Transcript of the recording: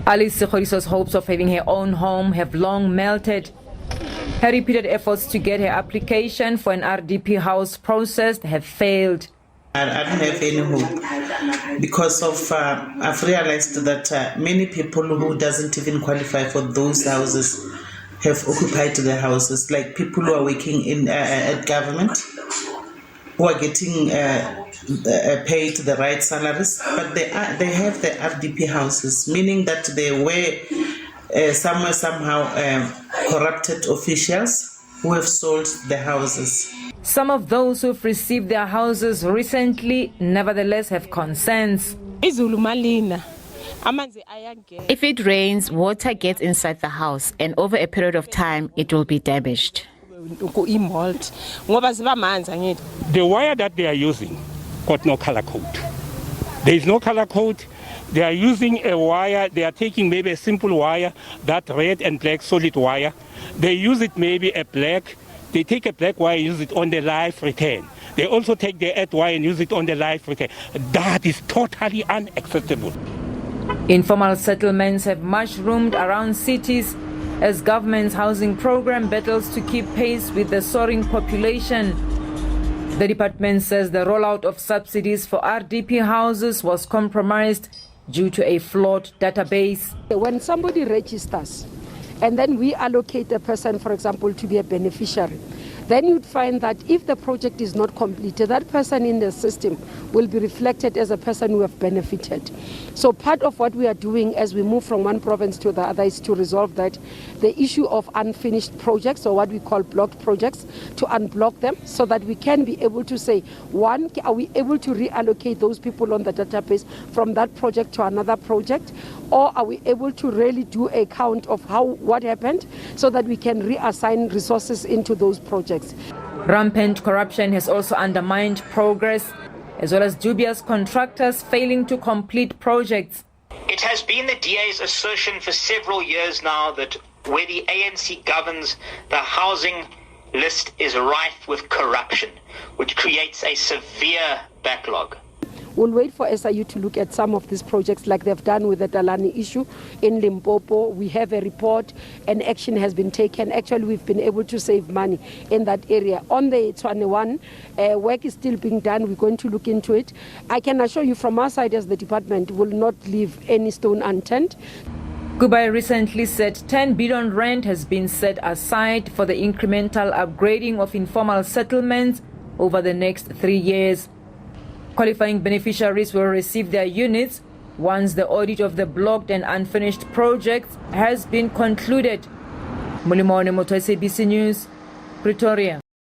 Alice Sekhodiso's hopes of having her own home have long melted. Her repeated efforts to get her application for an RDP house processed have failed. I don't have any hope because of I've realized that many people who doesn't even qualify for those houses have occupied the houses, like people who are working in at government, who are getting paid the right salaries, but they have the RDP houses, meaning that they were somehow corrupted officials who have sold the houses. Some of those who've received their houses recently nevertheless have concerns. If it rains, water gets inside the house, and over a period of time, it will be damaged. The wire that they are using got no color code. There is no color code. They are using a wire. They are taking maybe a simple wire, that red and black solid wire. They use it maybe a black. They take a black wire and use it on the live return. They also take the earth wire and use it on the live return. That is totally unacceptable. Informal settlements have mushroomed around cities as government's housing program battles to keep pace with the soaring population. The department says the rollout of subsidies for RDP houses was compromised due to a flawed database. When somebody registers and then we allocate a person, for example, to be a beneficiary, then you'd find that if the project is not completed, that person in the system will be reflected as a person who have benefited. So part of what we are doing as we move from one province to the other is to resolve that, the issue of unfinished projects, or what we call blocked projects, to unblock them so that we can be able to say, one, are we able to reallocate those people on the database from that project to another project, or are we able to really do a count of what happened so that we can reassign resources into those projects. Rampant corruption has also undermined progress, as well as dubious contractors failing to complete projects. It has been the DA's assertion for several years now that where the ANC governs, the housing list is rife with corruption, which creates a severe backlog. We'll wait for SIU to look at some of these projects like they've done with the Talani issue in Limpopo. We have a report and action has been taken. Actually, we've been able to save money in that area. On the 21, work is still being done. We're going to look into it. I can assure you from our side as the department will not leave any stone unturned. Kubayi recently said 10 billion rand has been set aside for the incremental upgrading of informal settlements over the next 3 years. Qualifying beneficiaries will receive their units once the audit of the blocked and unfinished projects has been concluded. Mmamoloko Kubayi, SABC News, Pretoria.